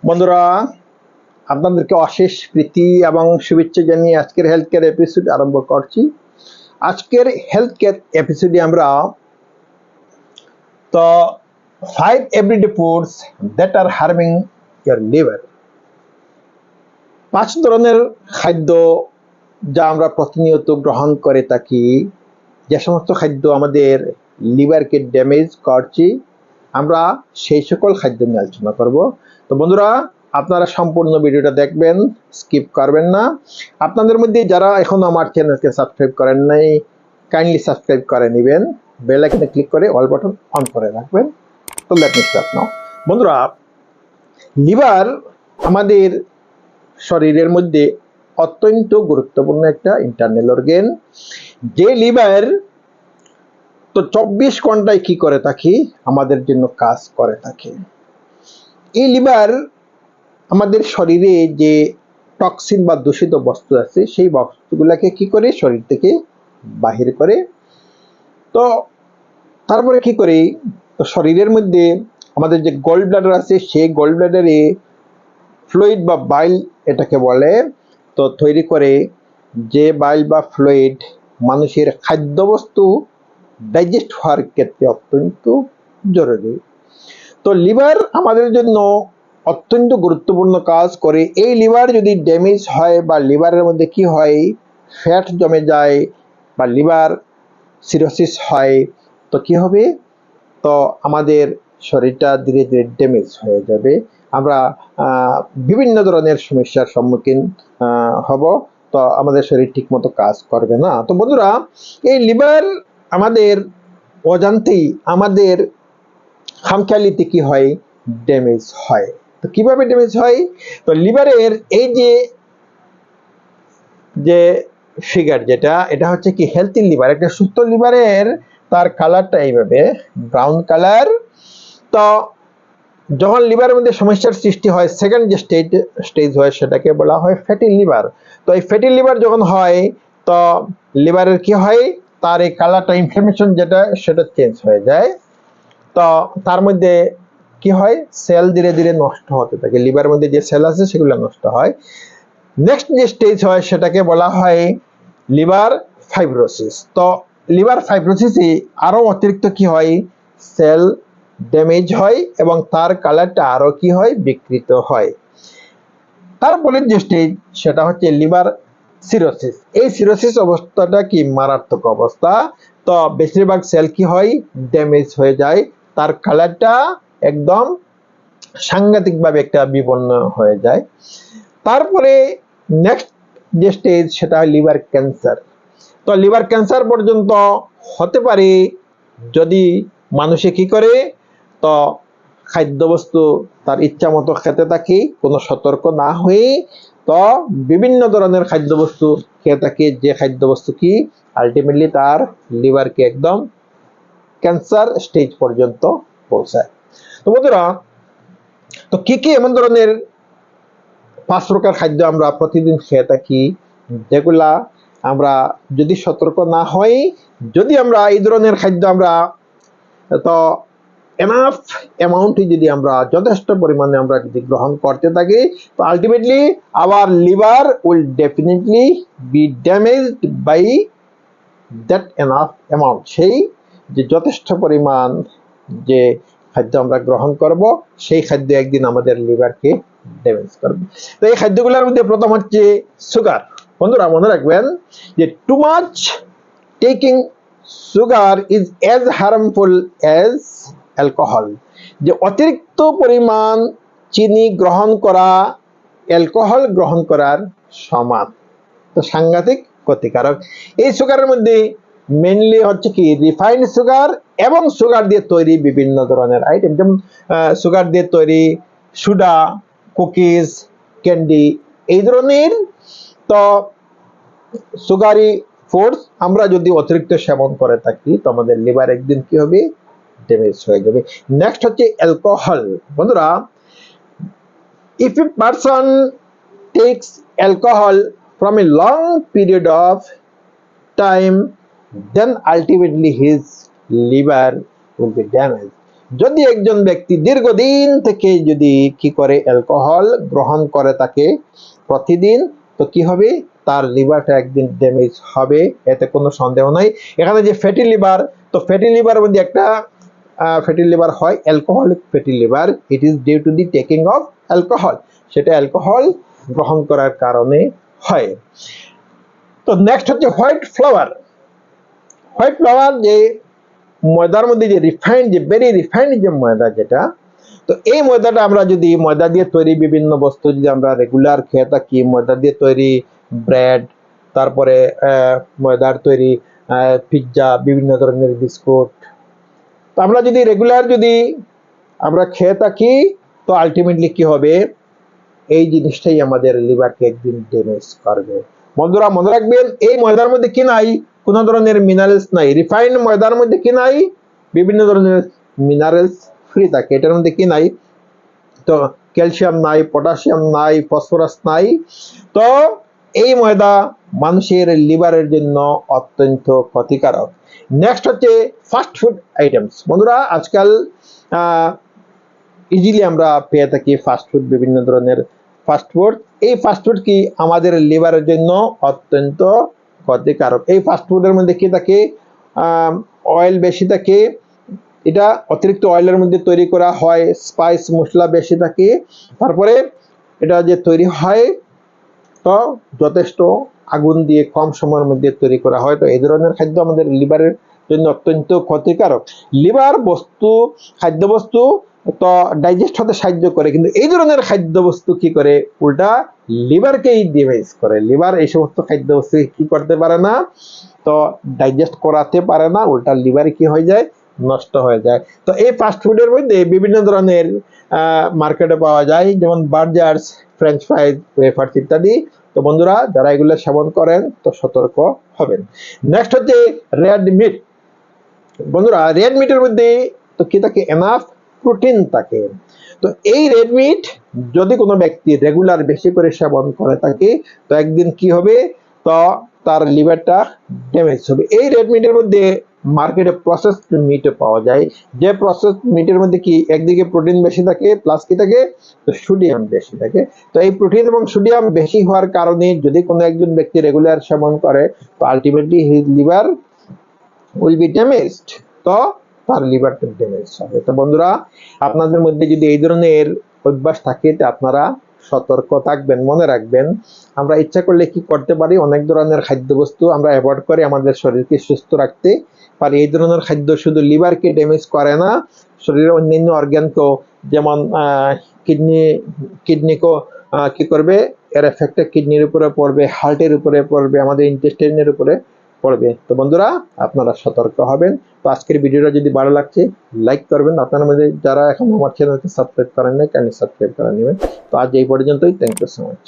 বন্ধুরা, আপনাদেরকে অশেষ প্রীতি এবং শুভেচ্ছা জানিয়ে আজকের হেলথ কেয়ার এপিসোড আরম্ভ করছি। আজকের হেলথ কেয়ার এপিসোডে আমরা তো 5 everyday foods that are harming your liver, 5 ধরনের খাদ্য যা আমরা প্রতিনিয়ত গ্রহণ করে থাকি, যে সমস্ত খাদ্য আমাদের লিভারকে ড্যামেজ করছে, আমরা সেই সকল খাদ্য নিয়ে আলোচনা করব। তো বন্ধুরা, আপনারা সম্পূর্ণ ভিডিওটা দেখবেন, স্কিপ করবেন না। আপনাদের মধ্যে যারা এখন আমার চ্যানেলকে সাবস্ক্রাইব করেন নাই, কাইন্ডলি সাবস্ক্রাইব করে নেবেন, বেল আইকনে ক্লিক করে অল বাটন অন করে রাখবেন। তো লেট মি স্টার্ট নাও। বন্ধুরা, লিভার আমাদের শরীরের মধ্যে অত্যন্ত গুরুত্বপূর্ণ একটা ইন্টারনাল অর্গান। যে লিভার তো 24 ঘন্টায় কি করে থাকি, আমাদের জন্য কাজ করে থাকে। এই লিভার আমাদের শরীরে যে টক্সিন বা দূষিত বস্তু আছে, সেই বস্তুগুলাকে কি করে শরীর থেকে বাহির করে। তো তারপরে কি করে, তো শরীরের মধ্যে আমাদের যে গোল্ড ব্লাডার আছে, সেই গোল্ড ব্লাডারে ফ্লুইড বা বাইল এটাকে বলে, তো তৈরি করে। যে বাইল বা ফ্লুইড মানুষের খাদ্যবস্তু ডাইজেস্ট হওয়ার ক্ষেত্রে অত্যন্ত জরুরি। তো লিভার আমাদের জন্য অত্যন্ত গুরুত্বপূর্ণ কাজ করে। এই লিভার যদি ড্যামেজ হয় বা লিভারের মধ্যে কি হয়, ফ্যাট জমে যায় বা লিভার সিরোসিস হয়, তো কি হবে, তো আমাদের শরীরটা ধীরে ধীরে ড্যামেজ হয়ে যাবে। আমরা বিভিন্ন ধরনের সমস্যার সম্মুখীন হব। তো আমাদের শরীর ঠিক মতো কাজ করবে না। তো বন্ধুরা, এই লিভার আমাদের অজান্তেই, আমাদের খামখেয়ালিতে কি হয়, ড্যামেজ হয়। তো কিভাবে ড্যামেজ হয়, তো লিভারের এই যে ফিগার, যেটা এটা হচ্ছে কি হেলথি লিভার, একটা সুস্থ লিভারের তার কালারটা এইভাবে ব্রাউন কালার। তো যখন লিভারের মধ্যে সমস্যার সৃষ্টি হয়, সেকেন্ড যে স্টেজ হয়, সেটাকে বলা হয় ফ্যাটি লিভার। তো এই ফ্যাটি লিভার যখন হয়, তো লিভারের কি হয়, তার এই কালারটা, ইনফ্লামেশন যেটা, সেটা চেঞ্জ হয়ে যায়। তো তার মধ্যে কি হয়, সেল ধীরে ধীরে নষ্ট হতে থাকে। লিভারের মধ্যে যে সেল আছে সেগুলো নষ্ট হয়। নেক্সট যে স্টেজ হয়, সেটাকে বলা হয় লিভার ফাইব্রোসিস। তো লিভার ফাইব্রোসিসে আরো অতিরিক্ত কি হয়, সেল ড্যামেজ হয় এবং তার কালারটা আরো কি হয়, বিকৃত হয়। তারপরে যে স্টেজ, সেটা হচ্ছে লিভার সিরোসিস। এই সিরোসিস অবস্থাটা কি মারাত্মক অবস্থা। তো বেশিরভাগ সেল কি হয়, ড্যামেজ হয়ে যায়, তার কালারটা একদম সাংঘাতিকভাবে একটা বিপন্ন হয়ে যায়। তারপরে নেক্সট যে স্টেজ, সেটা হয় লিভার ক্যান্সার। তো লিভার ক্যান্সার পর্যন্ত হতে পারে যদি মানুষে কি করে, তো খাদ্যবস্তু তার ইচ্ছা মতো খেতে থাকে, কোনো সতর্ক না হয়ে। তো বিভিন্ন ধরনের খাদ্যবস্তু খেয়ে থাকে, যে খাদ্যবস্তু কি আলটিমেটলি তার লিভারকে একদম ক্যান্সার স্টেজ পর্যন্ত পৌঁছায়। তো বন্ধুরা, তো কি কি এমন ধরনের 5 প্রকার খাদ্য আমরা প্রতিদিন খেয়ে থাকি, যেগুলা আমরা যদি সতর্ক না হই, যদি আমরা এই ধরনের খাদ্য আমরা তো এনাফ অ্যামাউন্টে যদি আমরা যথেষ্ট পরিমাণে আমরা যদি গ্রহণ করতে থাকি, তো ultimately our liver will definitely be damaged by that enough amount. সেই যে যথেষ্ট পরিমাণ যে খাদ্য আমরা গ্রহণ করব, সেই খাদ্য একদিন আমাদের লিভারকে ড্যামেজ করবে। তো এই খাদ্যগুলোর মধ্যে প্রথম হচ্ছে সুগার। বন্ধুরা মনে রাখবেন যে too much taking sugar is as harmful as alcohol. যে অতিরিক্ত পরিমাণ চিনি গ্রহণ করা অ্যালকোহল গ্রহণ করার সমান। তো সাংঘাতিক ক্ষতিকারক। এই সুগারের মধ্যে মেনলি হচ্ছে কি রিফাইন্ড সুগার এবং সুগার দিয়ে তৈরি বিভিন্ন ধরনের আইটেম, যেমন সুগার দিয়ে তৈরি সুডা, কুকিজ, ক্যান্ডি, এই ধরনের। তো সুগারি ফুডস আমরা যদি অতিরিক্ত সেবন করে থাকি, তো আমাদের লিভার একদিন কি হবে, ড্যামেজ হয়ে যাবে। নেক্সট হচ্ছে অ্যালকোহল। বন্ধুরা, if a person takes alcohol from a long period of time, then ultimately his liver will be damaged. যদি একজন ব্যক্তি দীর্ঘদিন থেকে যদি কি করে অ্যালকোহল গ্রহণ করে তাকে প্রতিদিন, তো কি হবে, তার লিভারটা একদিন ড্যামেজ হবে, এতে কোনো সন্দেহ নাই। এখানে যে ফ্যাটি লিভার, তো ফ্যাটি লিভার মধ্যে একটা ফ্যাটি লিভার হয় alcoholic fatty liver, it is due to the taking of alcohol, সেটা অ্যালকোহল গ্রহণ করার কারণে হয়। তো নেক্সট হচ্ছে হোয়াইট ফ্লাওয়ার। হোয়াইট ফ্লাওয়ার যে ময়দার মধ্যে যে রিফাইন্ড, যে ভেরি রিফাইন্ড যে ময়দা যেটা, তো এই ময়দাটা আমরা যদি ময়দা দিয়ে তৈরি বিভিন্ন বস্তু যদি আমরা রেগুলার খেয়ে থাকি, ময়দা দিয়ে তৈরি ব্রেড, তারপরে ময়দার তৈরি পিৎজা, বিভিন্ন ধরনের বিস্কুট, তো আমরা যদি রেগুলার যদি আমরা খেয়ে থাকি, তো আলটিমেটলি কি হবে, এই জিনিসটাই আমাদের লিভারকে একদিন ড্যামেজ করবে। বন্ধুরা মনে রাখবেন, এই ময়দার মধ্যে কি নাই, কোন ধরনের মিনারেলস নাই। রিফাইন্ড ময়দার মধ্যে কি নাই, বিভিন্ন ধরনের মিনারেলস ফ্রি থাকে। এটার মধ্যে কি নাই, তো ক্যালসিয়াম নাই, পটাশিয়াম নাই, ফসফরাস নাই। তো এই ময়দা মানুষের লিভারের জন্য অত্যন্ত ক্ষতিকারক। নেক্সট হচ্ছে ফাস্ট ফুড আইটেমস। বন্ধুরা আজকাল ইজিলি আমরা পেয়ে থাকি ফাস্টফুড, বিভিন্ন ধরনের ফাস্টফুড। এই ফাস্টফুড কি আমাদের লিভারের জন্য অত্যন্ত ক্ষতিকারক। এই ফাস্টফুডের মধ্যে কি থাকে, অয়েল বেশি থাকে, এটা অতিরিক্ত অয়েলের মধ্যে তৈরি করা হয়, স্পাইস মশলা বেশি থাকে, তারপরে এটা যে তৈরি হয় তো যথেষ্ট আগুন দিয়ে কম সময়ের মধ্যে তৈরি করা হয়। তো এই ধরনের খাদ্য আমাদের লিভারের জন্য অত্যন্ত ক্ষতিকারক। লিভার বস্তু, খাদ্যবস্তু তো ডাইজেস্ট হতে সাহায্য করে, কিন্তু এই ধরনের খাদ্যবস্তু কি করে, উল্টা লিভারকেই ড্যামেজ করে। লিভার এই সমস্ত খাদ্যবস্তু কি করতে পারে না, তো ডাইজেস্ট করাতে পারে না, উল্টা লিভার কি হয়ে যায়, নষ্ট হয়ে যায়। তো এই ফাস্ট ফুডের মধ্যে বিভিন্ন ধরনের মার্কেটে পাওয়া যায়, যেমন বার্গার্স, ফ্রেঞ্চ ফ্রাইজ, ওয়েফার্স ইত্যাদি। তো বন্ধুরা যারা এগুলো সেবন করেন তো সতর্ক হবেন। নেক্সট হচ্ছে রেড মিট। বন্ধুরা রেড মিটের মধ্যে তো কি থাকে, এনাফ প্রোটিন থাকে। তো এই রেড মিট যদি কোনো ব্যক্তি রেগুলার বেশি করে সেবন করে থাকে, তো একদিন কি হবে, তো তার লিভারটা ড্যামেজ হবে। এই রেড মিটের মধ্যে মার্কেটে প্রসেসড মিট পাওয়া যায়, যে প্রসেসড মিটের মধ্যে কি একদিকে প্রোটিন বেশি থাকে, প্লাস কি থাকে, তো সোডিয়াম বেশি থাকে। তো এই প্রোটিন এবং সোডিয়াম বেশি হওয়ার কারণে যদি কোনো একজন ব্যক্তি রেগুলার সেবন করে, তো ultimately his liver will be damaged, তো তার লিভারটা ড্যামেজ হবে। তো বন্ধুরা আপনাদের মধ্যে যদি এই ধরনের অভ্যাস থাকে, তো আপনারা সতর্ক থাকবেন। মনে রাখবেন, আমরা ইচ্ছা করলে কি করতে পারি, অনেক ধরনের খাদ্যবস্তু আমরা অ্যাভয়েড করে আমাদের শরীরকে সুস্থ রাখতে পারি। এই ধরনের খাদ্য শুধু লিভারকে ড্যামেজ করে না, শরীরের অন্যান্য অর্গানকেও, যেমন কিডনিকেও কি করবে, এর এফেক্টটা কিডনির উপরে পড়বে, হার্টের উপরে পড়বে, আমাদের ইন্টেস্টাইনের উপরে পড়বে। তো বন্ধুরা আপনারা সতর্ক হবেন। তো আজকের ভিডিওটা যদি ভালো লাগছে লাইক করবেন, আপনার মধ্যে যারা এখন আমার চ্যানেলকে সাবস্ক্রাইব করেন নাই কাইন্ডলি সাবস্ক্রাইব করে নেবেন। তো আজ এই পর্যন্তই, থ্যাংক ইউ সো মাচ।